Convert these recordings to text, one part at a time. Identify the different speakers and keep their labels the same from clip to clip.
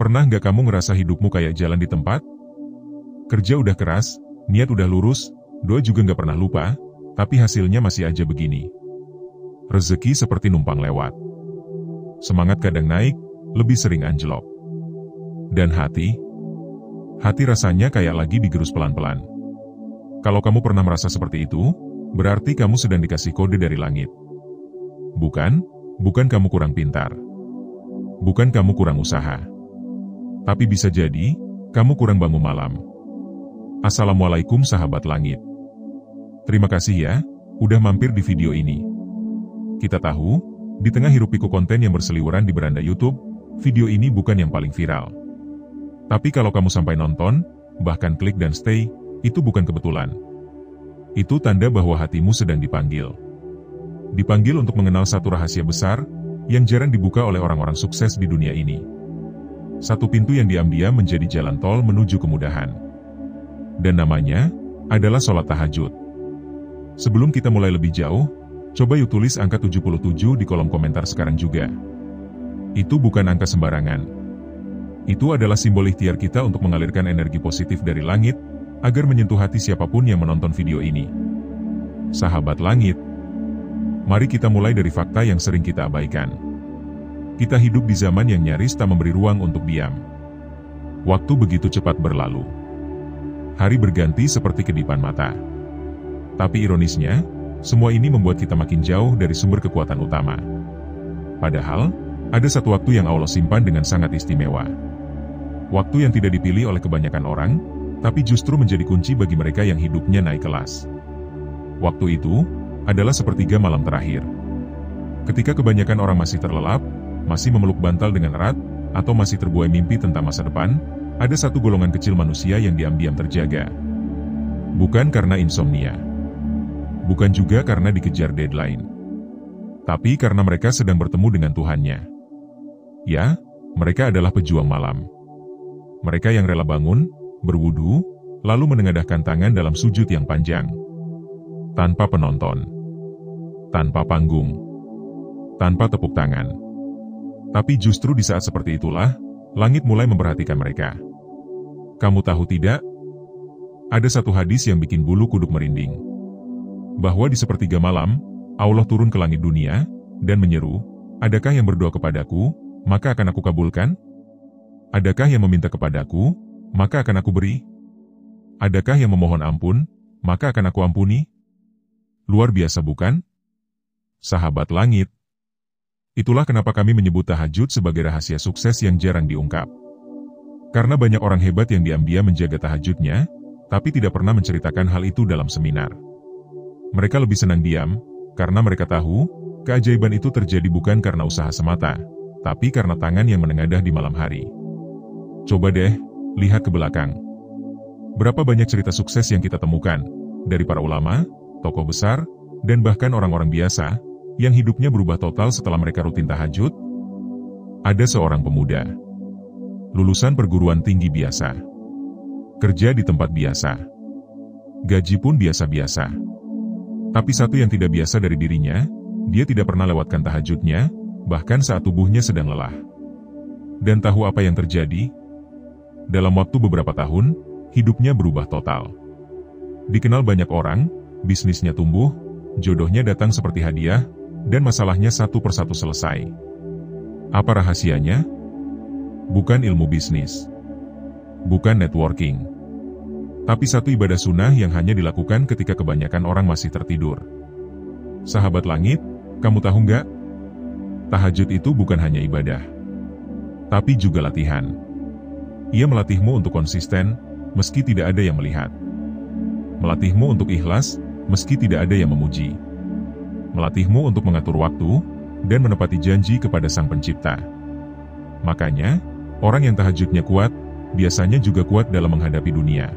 Speaker 1: Pernah nggak kamu ngerasa hidupmu kayak jalan di tempat? Kerja udah keras, niat udah lurus, doa juga nggak pernah lupa, tapi hasilnya masih aja begini. Rezeki seperti numpang lewat. Semangat kadang naik, lebih sering anjlok. Dan hati rasanya kayak lagi digerus pelan-pelan. Kalau kamu pernah merasa seperti itu, berarti kamu sedang dikasih kode dari langit. Bukan kamu kurang pintar. Bukan kamu kurang usaha. Tapi bisa jadi, kamu kurang bangun malam. Assalamualaikum sahabat langit. Terima kasih ya, udah mampir di video ini. Kita tahu, di tengah hiruk-pikuk konten yang berseliweran di beranda YouTube, video ini bukan yang paling viral. Tapi kalau kamu sampai nonton, bahkan klik dan stay, itu bukan kebetulan. Itu tanda bahwa hatimu sedang dipanggil. Dipanggil untuk mengenal satu rahasia besar, yang jarang dibuka oleh orang-orang sukses di dunia ini. Satu pintu yang diam-diam menjadi jalan tol menuju kemudahan. Dan namanya adalah sholat tahajud. Sebelum kita mulai lebih jauh, coba yuk tulis angka 77 di kolom komentar sekarang juga. Itu bukan angka sembarangan. Itu adalah simbol ikhtiar kita untuk mengalirkan energi positif dari langit, agar menyentuh hati siapapun yang menonton video ini. Sahabat langit, mari kita mulai dari fakta yang sering kita abaikan. Kita hidup di zaman yang nyaris tak memberi ruang untuk diam. Waktu begitu cepat berlalu. Hari berganti seperti kedipan mata. Tapi ironisnya, semua ini membuat kita makin jauh dari sumber kekuatan utama. Padahal, ada satu waktu yang Allah simpan dengan sangat istimewa. Waktu yang tidak dipilih oleh kebanyakan orang, tapi justru menjadi kunci bagi mereka yang hidupnya naik kelas. Waktu itu adalah sepertiga malam terakhir. Ketika kebanyakan orang masih terlelap, masih memeluk bantal dengan erat, atau masih terbuai mimpi tentang masa depan, ada satu golongan kecil manusia yang diam-diam terjaga. Bukan karena insomnia. Bukan juga karena dikejar deadline. Tapi karena mereka sedang bertemu dengan Tuhannya. Ya, mereka adalah pejuang malam. Mereka yang rela bangun, berwudu, lalu menengadahkan tangan dalam sujud yang panjang. Tanpa penonton. Tanpa panggung. Tanpa tepuk tangan. Tapi justru di saat seperti itulah, langit mulai memperhatikan mereka. Kamu tahu tidak? Ada satu hadis yang bikin bulu kuduk merinding. Bahwa di sepertiga malam, Allah turun ke langit dunia, dan menyeru, adakah yang berdoa kepadaku, maka akan aku kabulkan? Adakah yang meminta kepadaku, maka akan aku beri? Adakah yang memohon ampun, maka akan aku ampuni? Luar biasa bukan? Sahabat langit. Itulah kenapa kami menyebut tahajud sebagai rahasia sukses yang jarang diungkap. Karena banyak orang hebat yang diam-diam menjaga tahajudnya, tapi tidak pernah menceritakan hal itu dalam seminar. Mereka lebih senang diam, karena mereka tahu, keajaiban itu terjadi bukan karena usaha semata, tapi karena tangan yang menengadah di malam hari. Coba deh, lihat ke belakang. Berapa banyak cerita sukses yang kita temukan, dari para ulama, tokoh besar, dan bahkan orang-orang biasa, yang hidupnya berubah total setelah mereka rutin tahajud? Ada seorang pemuda. Lulusan perguruan tinggi biasa. Kerja di tempat biasa. Gaji pun biasa-biasa. Tapi satu yang tidak biasa dari dirinya, dia tidak pernah lewatkan tahajudnya, bahkan saat tubuhnya sedang lelah. Dan tahu apa yang terjadi? Dalam waktu beberapa tahun, hidupnya berubah total. Dikenal banyak orang, bisnisnya tumbuh, jodohnya datang seperti hadiah, dan masalahnya satu persatu selesai. Apa rahasianya? Bukan ilmu bisnis. Bukan networking. Tapi satu ibadah sunnah yang hanya dilakukan ketika kebanyakan orang masih tertidur. Sahabat langit, kamu tahu nggak? Tahajud itu bukan hanya ibadah. Tapi juga latihan. Ia melatihmu untuk konsisten, meski tidak ada yang melihat. Melatihmu untuk ikhlas, meski tidak ada yang memuji. Melatihmu untuk mengatur waktu, dan menepati janji kepada Sang Pencipta. Makanya, orang yang tahajudnya kuat, biasanya juga kuat dalam menghadapi dunia.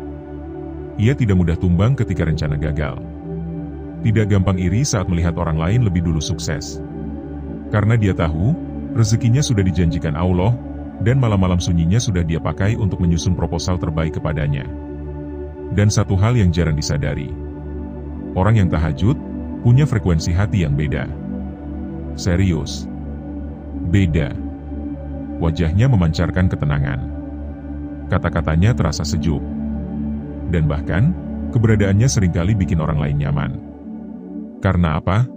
Speaker 1: Ia tidak mudah tumbang ketika rencana gagal. Tidak gampang iri saat melihat orang lain lebih dulu sukses. Karena dia tahu, rezekinya sudah dijanjikan Allah, dan malam-malam sunyinya sudah dia pakai untuk menyusun proposal terbaik kepadanya. Dan satu hal yang jarang disadari. Orang yang tahajud, punya frekuensi hati yang beda. Serius. Beda. wajahnya memancarkan ketenangan. Kata-katanya terasa sejuk. Dan bahkan, keberadaannya seringkali bikin orang lain nyaman. Karena apa?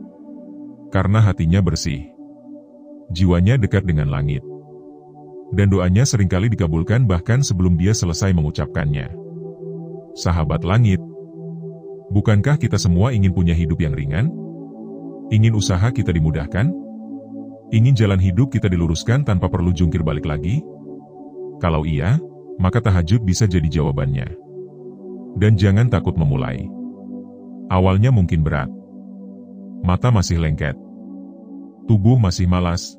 Speaker 1: Karena hatinya bersih. Jiwanya dekat dengan langit. Dan doanya seringkali dikabulkan bahkan sebelum dia selesai mengucapkannya. Sahabat langit, bukankah kita semua ingin punya hidup yang ringan? Ingin usaha kita dimudahkan? Ingin jalan hidup kita diluruskan tanpa perlu jungkir balik lagi? Kalau iya, maka tahajud bisa jadi jawabannya. Dan jangan takut memulai. Awalnya mungkin berat. Mata masih lengket. Tubuh masih malas.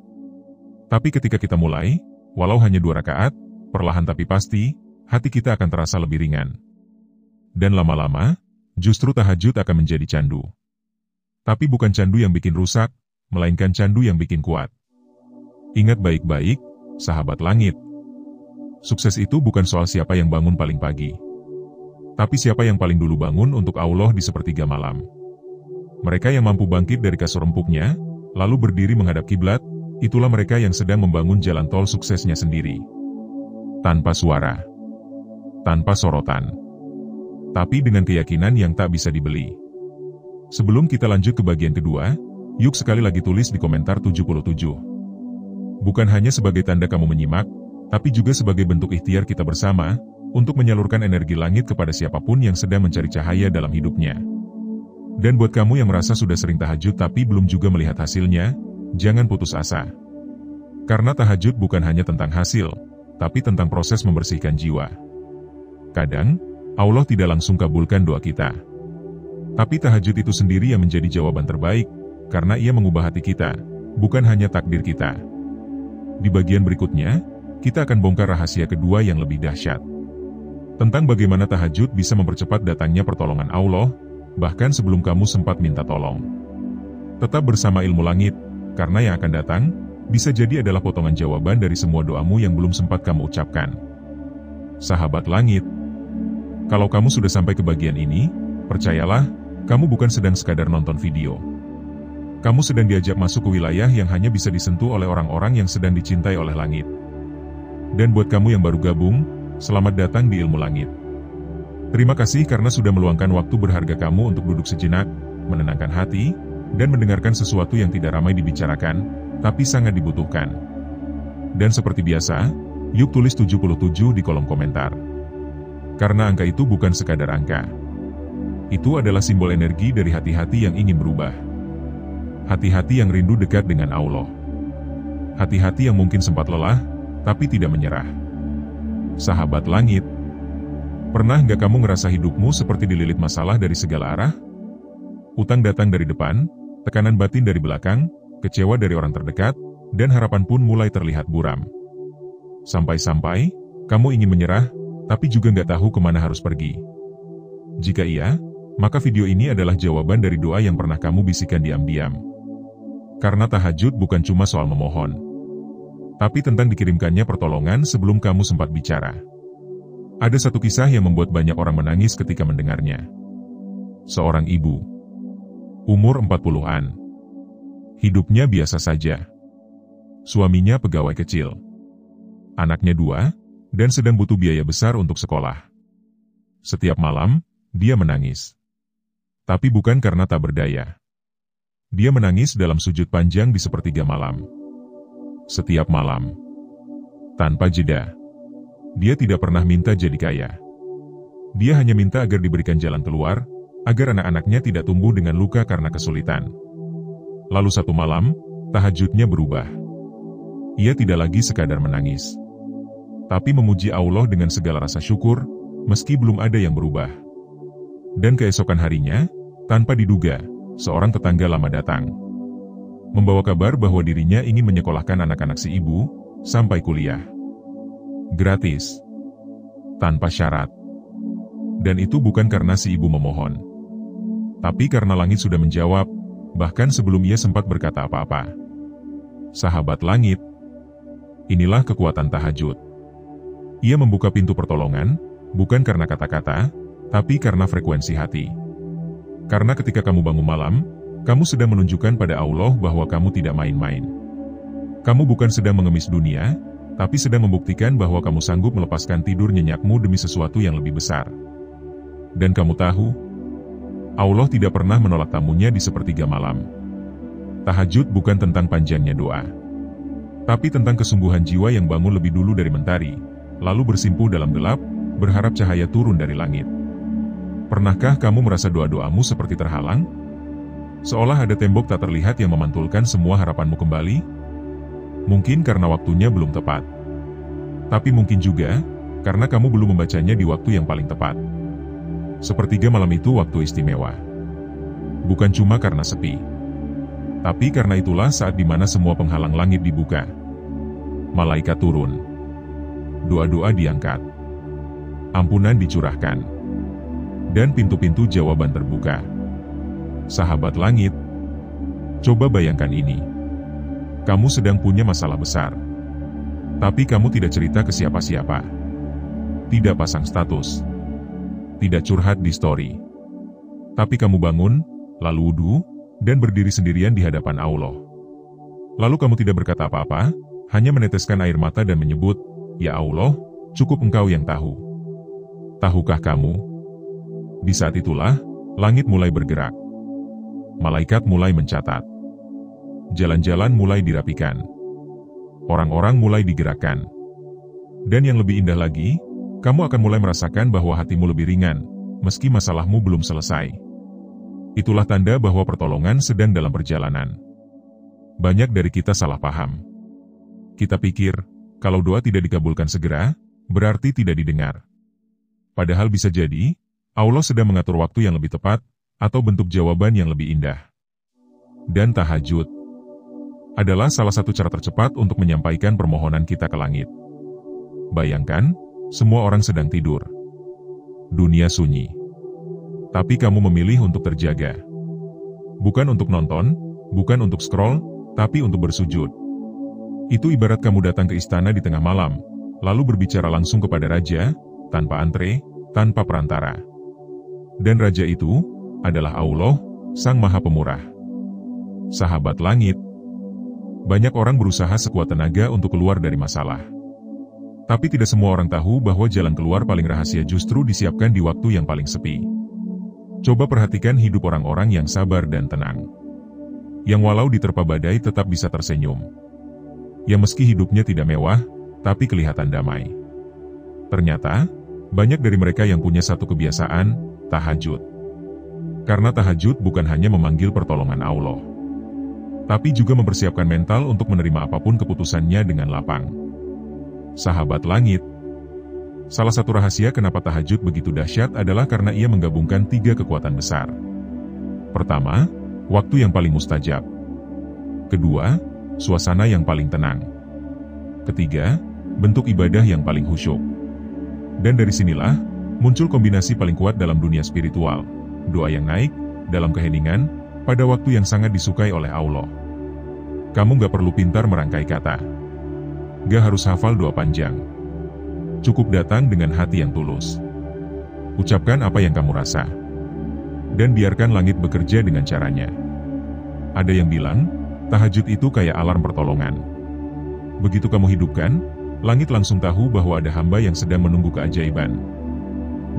Speaker 1: Tapi ketika kita mulai, walau hanya 2 rakaat, perlahan tapi pasti, hati kita akan terasa lebih ringan. Dan lama-lama, justru tahajud akan menjadi candu. Tapi bukan candu yang bikin rusak, melainkan candu yang bikin kuat. Ingat baik-baik, sahabat langit. Sukses itu bukan soal siapa yang bangun paling pagi. Tapi siapa yang paling dulu bangun untuk Allah di sepertiga malam. Mereka yang mampu bangkit dari kasur empuknya, lalu berdiri menghadap kiblat, itulah mereka yang sedang membangun jalan tol suksesnya sendiri. Tanpa suara. Tanpa sorotan. Tapi dengan keyakinan yang tak bisa dibeli. Sebelum kita lanjut ke bagian kedua, yuk sekali lagi tulis di komentar 77. Bukan hanya sebagai tanda kamu menyimak, tapi juga sebagai bentuk ikhtiar kita bersama, untuk menyalurkan energi langit kepada siapapun yang sedang mencari cahaya dalam hidupnya. Dan buat kamu yang merasa sudah sering tahajud tapi belum juga melihat hasilnya, jangan putus asa. Karena tahajud bukan hanya tentang hasil, tapi tentang proses membersihkan jiwa. Kadang, Allah tidak langsung kabulkan doa kita. Tapi tahajud itu sendiri yang menjadi jawaban terbaik, karena ia mengubah hati kita, bukan hanya takdir kita. Di bagian berikutnya, kita akan bongkar rahasia kedua yang lebih dahsyat. Tentang bagaimana tahajud bisa mempercepat datangnya pertolongan Allah, bahkan sebelum kamu sempat minta tolong. Tetap bersama ilmu langit, karena yang akan datang, bisa jadi adalah potongan jawaban dari semua doamu yang belum sempat kamu ucapkan. Sahabat langit, kalau kamu sudah sampai ke bagian ini, percayalah, kamu bukan sedang sekadar nonton video. Kamu sedang diajak masuk ke wilayah yang hanya bisa disentuh oleh orang-orang yang sedang dicintai oleh langit. Dan buat kamu yang baru gabung, selamat datang di Ilmu Langit. Terima kasih karena sudah meluangkan waktu berharga kamu untuk duduk sejenak, menenangkan hati, dan mendengarkan sesuatu yang tidak ramai dibicarakan, tapi sangat dibutuhkan. Dan seperti biasa, yuk tulis 77 di kolom komentar. Karena angka itu bukan sekadar angka. Itu adalah simbol energi dari hati-hati yang ingin berubah. Hati-hati yang rindu dekat dengan Allah. Hati-hati yang mungkin sempat lelah, tapi tidak menyerah. Sahabat langit, pernah nggak kamu ngerasa hidupmu seperti dililit masalah dari segala arah? Utang datang dari depan, tekanan batin dari belakang, kecewa dari orang terdekat, dan harapan pun mulai terlihat buram. Sampai-sampai, kamu ingin menyerah, tapi juga nggak tahu kemana harus pergi. Jika iya, maka video ini adalah jawaban dari doa yang pernah kamu bisikan diam-diam. Karena tahajud bukan cuma soal memohon, tapi tentang dikirimkannya pertolongan sebelum kamu sempat bicara. Ada satu kisah yang membuat banyak orang menangis ketika mendengarnya. Seorang ibu, umur 40-an. Hidupnya biasa saja. Suaminya pegawai kecil. Anaknya 2, dan sedang butuh biaya besar untuk sekolah. Setiap malam, dia menangis. Tapi bukan karena tak berdaya. Dia menangis dalam sujud panjang di sepertiga malam. Setiap malam. Tanpa jeda. Dia tidak pernah minta jadi kaya. Dia hanya minta agar diberikan jalan keluar, agar anak-anaknya tidak tumbuh dengan luka karena kesulitan. Lalu satu malam, tahajudnya berubah. Ia tidak lagi sekadar menangis, tapi memuji Allah dengan segala rasa syukur, meski belum ada yang berubah. Dan keesokan harinya, tanpa diduga, seorang tetangga lama datang. Membawa kabar bahwa dirinya ingin menyekolahkan anak-anak si ibu, sampai kuliah. Gratis. Tanpa syarat. Dan itu bukan karena si ibu memohon. Tapi karena langit sudah menjawab, bahkan sebelum ia sempat berkata apa-apa. Sahabat langit, inilah kekuatan tahajud. Ia membuka pintu pertolongan, bukan karena kata-kata, tapi karena frekuensi hati. Karena ketika kamu bangun malam, kamu sedang menunjukkan pada Allah bahwa kamu tidak main-main. Kamu bukan sedang mengemis dunia, tapi sedang membuktikan bahwa kamu sanggup melepaskan tidur nyenyakmu demi sesuatu yang lebih besar. Dan kamu tahu, Allah tidak pernah menolak tamunya di sepertiga malam. Tahajud bukan tentang panjangnya doa, tapi tentang kesungguhan jiwa yang bangun lebih dulu dari mentari, lalu bersimpuh dalam gelap, berharap cahaya turun dari langit. Pernahkah kamu merasa doa-doamu seperti terhalang? Seolah ada tembok tak terlihat yang memantulkan semua harapanmu kembali? Mungkin karena waktunya belum tepat. Tapi mungkin juga, karena kamu belum membacanya di waktu yang paling tepat. Sepertiga malam itu waktu istimewa. Bukan cuma karena sepi. Tapi karena itulah saat di mana semua penghalang langit dibuka. Malaikat turun. Doa-doa diangkat. Ampunan dicurahkan. Dan pintu-pintu jawaban terbuka. Sahabat langit, coba bayangkan ini. Kamu sedang punya masalah besar. Tapi kamu tidak cerita ke siapa-siapa. Tidak pasang status. Tidak curhat di story. Tapi kamu bangun, lalu wudu, dan berdiri sendirian di hadapan Allah. Lalu kamu tidak berkata apa-apa, hanya meneteskan air mata dan menyebut, "Ya Allah, cukup Engkau yang tahu." Tahukah kamu? Di saat itulah, langit mulai bergerak. Malaikat mulai mencatat. Jalan-jalan mulai dirapikan. Orang-orang mulai digerakkan. Dan yang lebih indah lagi, kamu akan mulai merasakan bahwa hatimu lebih ringan, meski masalahmu belum selesai. Itulah tanda bahwa pertolongan sedang dalam perjalanan. Banyak dari kita salah paham. Kita pikir, kalau doa tidak dikabulkan segera, berarti tidak didengar. Padahal bisa jadi, Allah sedang mengatur waktu yang lebih tepat, atau bentuk jawaban yang lebih indah. Dan tahajud adalah salah satu cara tercepat untuk menyampaikan permohonan kita ke langit. Bayangkan, semua orang sedang tidur. Dunia sunyi. Tapi kamu memilih untuk terjaga. Bukan untuk nonton, bukan untuk scroll, tapi untuk bersujud. Itu ibarat kamu datang ke istana di tengah malam, lalu berbicara langsung kepada raja, tanpa antre, tanpa perantara. Dan raja itu adalah Allah, Sang Maha Pemurah. Sahabat langit, banyak orang berusaha sekuat tenaga untuk keluar dari masalah. Tapi tidak semua orang tahu bahwa jalan keluar paling rahasia justru disiapkan di waktu yang paling sepi. Coba perhatikan hidup orang-orang yang sabar dan tenang. Yang walau diterpa badai tetap bisa tersenyum. Yang meski hidupnya tidak mewah, tapi kelihatan damai. Ternyata, banyak dari mereka yang punya satu kebiasaan, tahajud. Karena tahajud bukan hanya memanggil pertolongan Allah, tapi juga mempersiapkan mental untuk menerima apapun keputusannya dengan lapang. Sahabat langit, salah satu rahasia kenapa tahajud begitu dahsyat adalah karena ia menggabungkan 3 kekuatan besar. Pertama, waktu yang paling mustajab. Kedua, suasana yang paling tenang. Ketiga, bentuk ibadah yang paling khusyuk. Dan dari sinilah, muncul kombinasi paling kuat dalam dunia spiritual, doa yang naik, dalam keheningan, pada waktu yang sangat disukai oleh Allah. Kamu gak perlu pintar merangkai kata. Gak harus hafal doa panjang. Cukup datang dengan hati yang tulus. Ucapkan apa yang kamu rasa. Dan biarkan langit bekerja dengan caranya. Ada yang bilang, tahajud itu kayak alarm pertolongan. Begitu kamu hidupkan, langit langsung tahu bahwa ada hamba yang sedang menunggu keajaiban.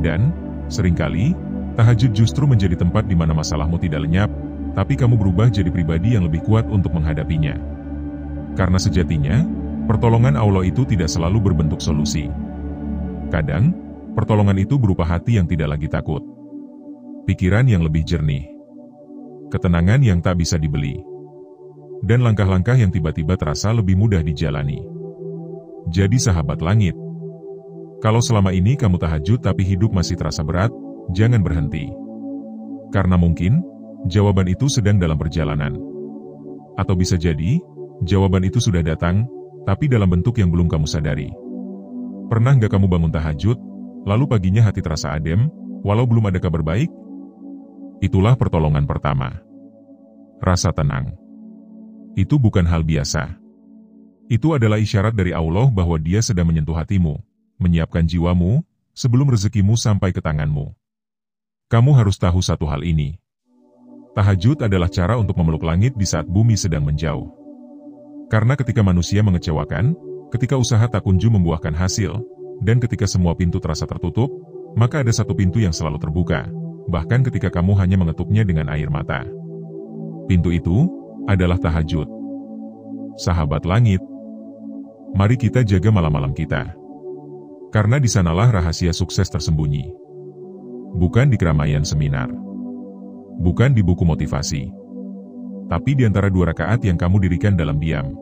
Speaker 1: Dan, seringkali, tahajud justru menjadi tempat di mana masalahmu tidak lenyap, tapi kamu berubah jadi pribadi yang lebih kuat untuk menghadapinya. Karena sejatinya, pertolongan Allah itu tidak selalu berbentuk solusi. Kadang, pertolongan itu berupa hati yang tidak lagi takut. Pikiran yang lebih jernih. Ketenangan yang tak bisa dibeli. Dan langkah-langkah yang tiba-tiba terasa lebih mudah dijalani. Jadi sahabat langit, kalau selama ini kamu tahajud tapi hidup masih terasa berat, jangan berhenti. Karena mungkin, jawaban itu sedang dalam perjalanan. Atau bisa jadi, jawaban itu sudah datang, tapi dalam bentuk yang belum kamu sadari. Pernah nggak kamu bangun tahajud, lalu paginya hati terasa adem, walau belum ada kabar baik? Itulah pertolongan pertama. Rasa tenang. Itu bukan hal biasa. Itu adalah isyarat dari Allah bahwa Dia sedang menyentuh hatimu, menyiapkan jiwamu, sebelum rezekimu sampai ke tanganmu. Kamu harus tahu satu hal ini. Tahajud adalah cara untuk memeluk langit di saat bumi sedang menjauh. Karena ketika manusia mengecewakan, Ketika usaha tak kunjung membuahkan hasil, dan ketika semua pintu terasa tertutup, maka ada satu pintu yang selalu terbuka, bahkan ketika kamu hanya mengetuknya dengan air mata. Pintu itu adalah tahajud. Sahabat langit, mari kita jaga malam-malam kita. Karena di sanalah rahasia sukses tersembunyi. Bukan di keramaian seminar. Bukan di buku motivasi. Tapi di antara 2 rakaat yang kamu dirikan dalam diam.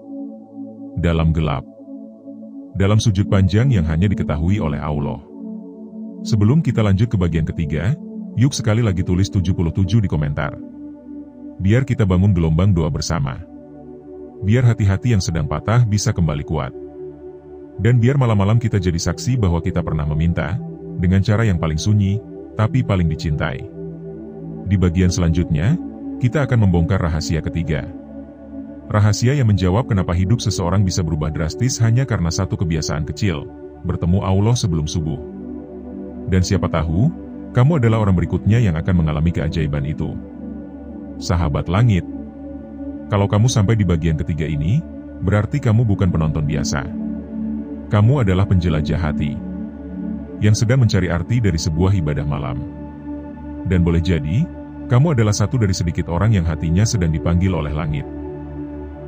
Speaker 1: Dalam gelap. Dalam sujud panjang yang hanya diketahui oleh Allah. Sebelum kita lanjut ke bagian ketiga, yuk sekali lagi tulis 77 di komentar. Biar kita bangun gelombang doa bersama. Biar hati-hati yang sedang patah bisa kembali kuat. Dan biar malam-malam kita jadi saksi bahwa kita pernah meminta, dengan cara yang paling sunyi, tapi paling dicintai. Di bagian selanjutnya, kita akan membongkar rahasia ketiga. Rahasia yang menjawab kenapa hidup seseorang bisa berubah drastis hanya karena satu kebiasaan kecil, bertemu Allah sebelum subuh. Dan siapa tahu, kamu adalah orang berikutnya yang akan mengalami keajaiban itu. Sahabat langit, kalau kamu sampai di bagian ketiga ini, berarti kamu bukan penonton biasa. Kamu adalah penjelajah hati, yang sedang mencari arti dari sebuah ibadah malam. Dan boleh jadi, kamu adalah satu dari sedikit orang yang hatinya sedang dipanggil oleh langit.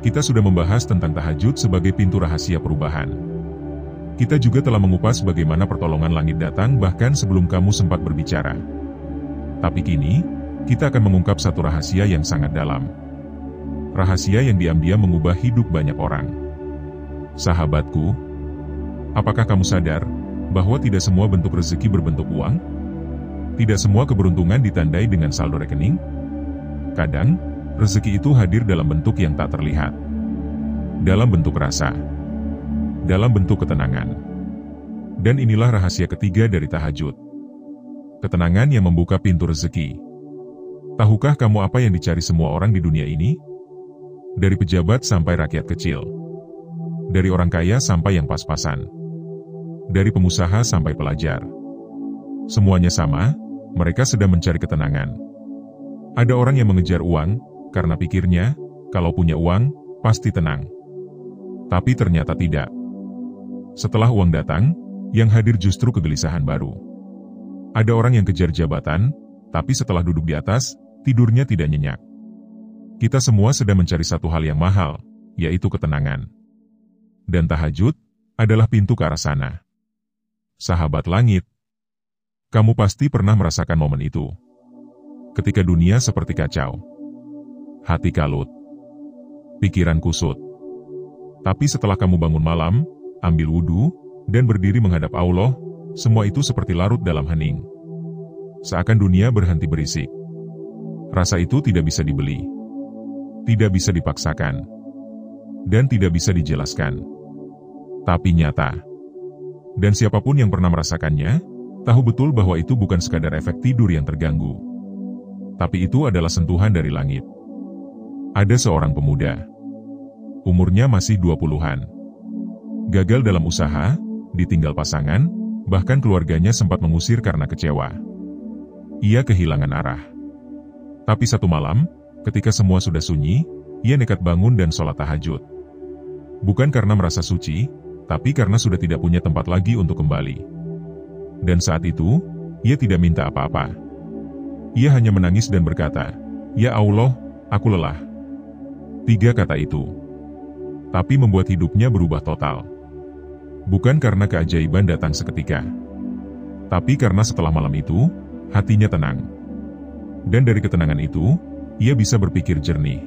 Speaker 1: Kita sudah membahas tentang tahajud sebagai pintu rahasia perubahan. Kita juga telah mengupas bagaimana pertolongan langit datang bahkan sebelum kamu sempat berbicara. Tapi kini, kita akan mengungkap satu rahasia yang sangat dalam. Rahasia yang diam-diam mengubah hidup banyak orang. Sahabatku, apakah kamu sadar bahwa tidak semua bentuk rezeki berbentuk uang? Tidak semua keberuntungan ditandai dengan saldo rekening? Kadang, rezeki itu hadir dalam bentuk yang tak terlihat. Dalam bentuk rasa. Dalam bentuk ketenangan. Dan inilah rahasia ketiga dari tahajud. Ketenangan yang membuka pintu rezeki. Tahukah kamu apa yang dicari semua orang di dunia ini? Dari pejabat sampai rakyat kecil. Dari orang kaya sampai yang pas-pasan. Dari pengusaha sampai pelajar. Semuanya sama, mereka sedang mencari ketenangan. Ada orang yang mengejar uang, karena pikirnya, kalau punya uang, pasti tenang. Tapi ternyata tidak. Setelah uang datang, yang hadir justru kegelisahan baru. Ada orang yang kejar jabatan, tapi setelah duduk di atas, tidurnya tidak nyenyak. Kita semua sedang mencari satu hal yang mahal, yaitu ketenangan. Dan tahajud adalah pintu ke arah sana. Sahabat langit, kamu pasti pernah merasakan momen itu. Ketika dunia seperti kacau. Hati kalut. Pikiran kusut. Tapi setelah kamu bangun malam, ambil wudhu, dan berdiri menghadap Allah, semua itu seperti larut dalam hening. Seakan dunia berhenti berisik. Rasa itu tidak bisa dibeli. Tidak bisa dipaksakan. Dan tidak bisa dijelaskan. Tapi nyata. Dan siapapun yang pernah merasakannya, tahu betul bahwa itu bukan sekadar efek tidur yang terganggu. Tapi itu adalah sentuhan dari langit. Ada seorang pemuda. Umurnya masih 20-an. Gagal dalam usaha, ditinggal pasangan, bahkan keluarganya sempat mengusir karena kecewa. Ia kehilangan arah. Tapi satu malam, ketika semua sudah sunyi, ia nekat bangun dan sholat tahajud. Bukan karena merasa suci, tapi karena sudah tidak punya tempat lagi untuk kembali. Dan saat itu, ia tidak minta apa-apa. Ia hanya menangis dan berkata, "Ya Allah, aku lelah." 3 kata itu. Tapi membuat hidupnya berubah total. Bukan karena keajaiban datang seketika. Tapi karena setelah malam itu, hatinya tenang. Dan dari ketenangan itu, ia bisa berpikir jernih.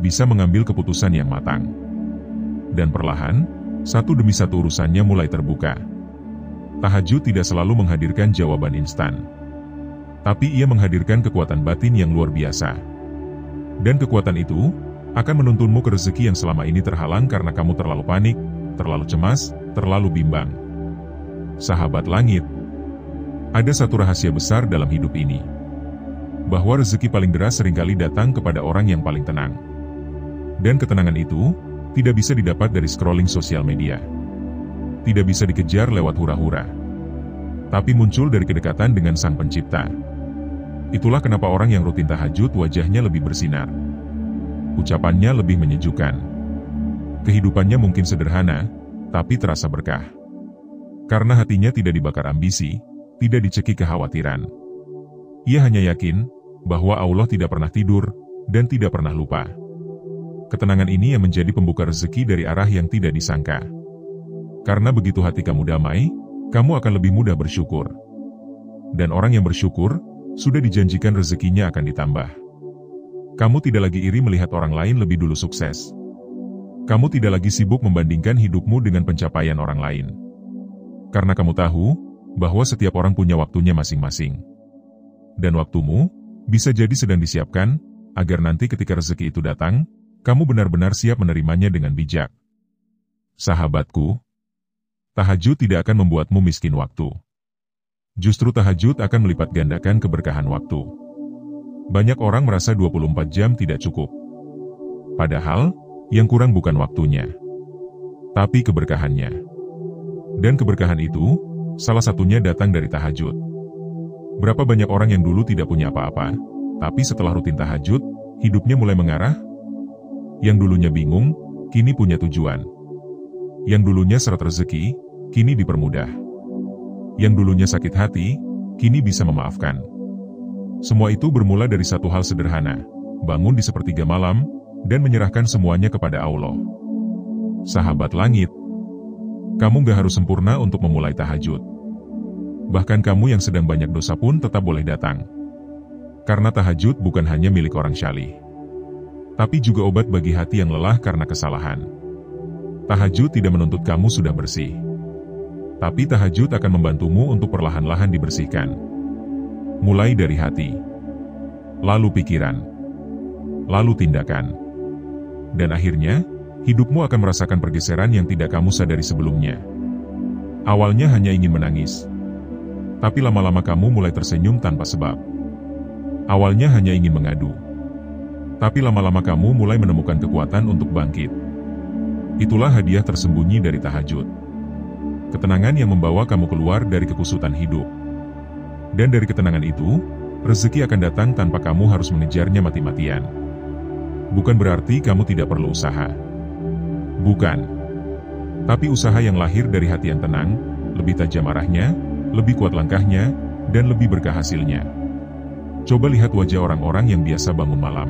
Speaker 1: Bisa mengambil keputusan yang matang. Dan perlahan, satu demi satu urusannya mulai terbuka. Tahajud tidak selalu menghadirkan jawaban instan. Tapi ia menghadirkan kekuatan batin yang luar biasa. Dan kekuatan itu akan menuntunmu ke rezeki yang selama ini terhalang karena kamu terlalu panik, terlalu cemas, terlalu bimbang. Sahabat langit, ada satu rahasia besar dalam hidup ini. Bahwa rezeki paling deras seringkali datang kepada orang yang paling tenang. Dan ketenangan itu tidak bisa didapat dari scrolling sosial media. Tidak bisa dikejar lewat hura-hura. Tapi muncul dari kedekatan dengan Sang Pencipta. Itulah kenapa orang yang rutin tahajud wajahnya lebih bersinar. Ucapannya lebih menyejukkan. Kehidupannya mungkin sederhana, tapi terasa berkah. Karena hatinya tidak dibakar ambisi, tidak dicekik kekhawatiran. Ia hanya yakin bahwa Allah tidak pernah tidur dan tidak pernah lupa. Ketenangan ini yang menjadi pembuka rezeki dari arah yang tidak disangka. Karena begitu hati kamu damai, kamu akan lebih mudah bersyukur. Dan orang yang bersyukur, sudah dijanjikan rezekinya akan ditambah. Kamu tidak lagi iri melihat orang lain lebih dulu sukses. Kamu tidak lagi sibuk membandingkan hidupmu dengan pencapaian orang lain. Karena kamu tahu bahwa setiap orang punya waktunya masing-masing. Dan waktumu bisa jadi sedang disiapkan, agar nanti ketika rezeki itu datang, kamu benar-benar siap menerimanya dengan bijak. Sahabatku, tahajud tidak akan membuatmu miskin waktu. Justru tahajud akan melipat gandakan keberkahan waktu. Banyak orang merasa 24 jam tidak cukup. Padahal, yang kurang bukan waktunya, tapi keberkahannya. Dan keberkahan itu, salah satunya datang dari tahajud. Berapa banyak orang yang dulu tidak punya apa-apa, tapi setelah rutin tahajud, hidupnya mulai mengarah. Yang dulunya bingung, kini punya tujuan. Yang dulunya seret rezeki, kini dipermudah. Yang dulunya sakit hati, kini bisa memaafkan. Semua itu bermula dari satu hal sederhana, bangun di sepertiga malam, dan menyerahkan semuanya kepada Allah. Sahabat langit, kamu gak harus sempurna untuk memulai tahajud. Bahkan kamu yang sedang banyak dosa pun tetap boleh datang. Karena tahajud bukan hanya milik orang syalih, tapi juga obat bagi hati yang lelah karena kesalahan. Tahajud tidak menuntut kamu sudah bersih, tapi tahajud akan membantumu untuk perlahan-lahan dibersihkan. Mulai dari hati, lalu pikiran, lalu tindakan. Dan akhirnya, hidupmu akan merasakan pergeseran yang tidak kamu sadari sebelumnya. Awalnya hanya ingin menangis, tapi lama-lama kamu mulai tersenyum tanpa sebab. Awalnya hanya ingin mengadu, tapi lama-lama kamu mulai menemukan kekuatan untuk bangkit. Itulah hadiah tersembunyi dari tahajud. Ketenangan yang membawa kamu keluar dari kekusutan hidup. Dan dari ketenangan itu, rezeki akan datang tanpa kamu harus mengejarnya mati-matian. Bukan berarti kamu tidak perlu usaha. Bukan. Tapi usaha yang lahir dari hati yang tenang, lebih tajam arahnya, lebih kuat langkahnya, dan lebih berkah hasilnya. Coba lihat wajah orang-orang yang biasa bangun malam.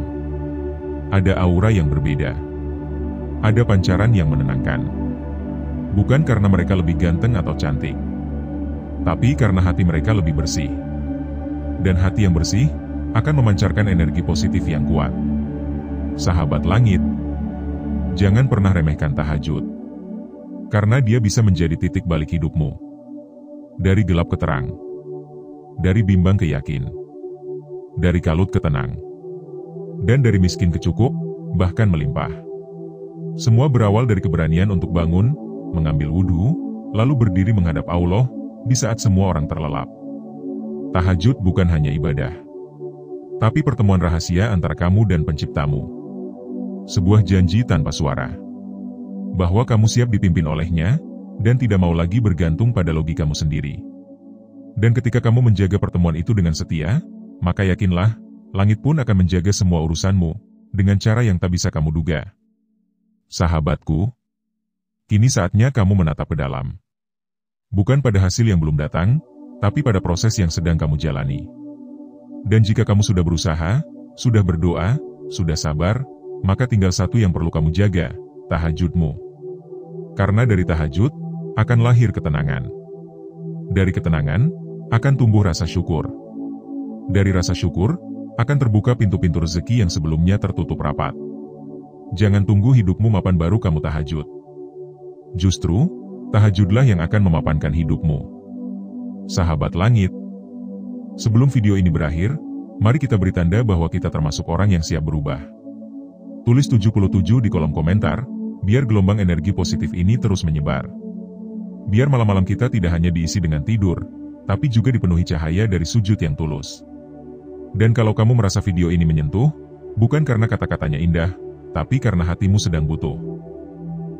Speaker 1: Ada aura yang berbeda. Ada pancaran yang menenangkan. Bukan karena mereka lebih ganteng atau cantik, tapi karena hati mereka lebih bersih. Dan hati yang bersih akan memancarkan energi positif yang kuat. Sahabat langit, jangan pernah remehkan tahajud. Karena dia bisa menjadi titik balik hidupmu. Dari gelap ke terang. Dari bimbang ke yakin. Dari kalut ke tenang. Dan dari miskin ke cukup, bahkan melimpah. Semua berawal dari keberanian untuk bangun, mengambil wudhu, lalu berdiri menghadap Allah, di saat semua orang terlelap. Tahajud bukan hanya ibadah, tapi pertemuan rahasia antara kamu dan penciptamu. Sebuah janji tanpa suara. Bahwa kamu siap dipimpin olehnya, dan tidak mau lagi bergantung pada logikamu sendiri. Dan ketika kamu menjaga pertemuan itu dengan setia, maka yakinlah, langit pun akan menjaga semua urusanmu, dengan cara yang tak bisa kamu duga. Sahabatku, kini saatnya kamu menatap ke dalam. Bukan pada hasil yang belum datang, tapi pada proses yang sedang kamu jalani. Dan jika kamu sudah berusaha, sudah berdoa, sudah sabar, maka tinggal satu yang perlu kamu jaga, tahajudmu. Karena dari tahajud, akan lahir ketenangan. Dari ketenangan, akan tumbuh rasa syukur. Dari rasa syukur, akan terbuka pintu-pintu rezeki yang sebelumnya tertutup rapat. Jangan tunggu hidupmu mapan baru kamu tahajud. Justru, tahajudlah yang akan memapankan hidupmu. Sahabat langit, sebelum video ini berakhir, mari kita beri tanda bahwa kita termasuk orang yang siap berubah. Tulis 77 di kolom komentar, biar gelombang energi positif ini terus menyebar. Biar malam-malam kita tidak hanya diisi dengan tidur, tapi juga dipenuhi cahaya dari sujud yang tulus. Dan kalau kamu merasa video ini menyentuh, bukan karena kata-katanya indah, tapi karena hatimu sedang butuh.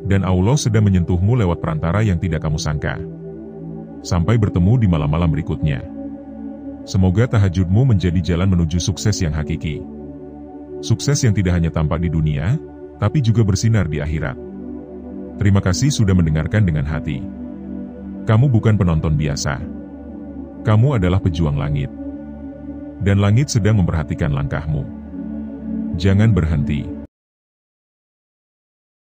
Speaker 1: Dan Allah sedang menyentuhmu lewat perantara yang tidak kamu sangka. Sampai bertemu di malam-malam berikutnya. Semoga tahajudmu menjadi jalan menuju sukses yang hakiki. Sukses yang tidak hanya tampak di dunia, tapi juga bersinar di akhirat. Terima kasih sudah mendengarkan dengan hati. Kamu bukan penonton biasa. Kamu adalah pejuang langit. Dan langit sedang memperhatikan langkahmu. Jangan berhenti.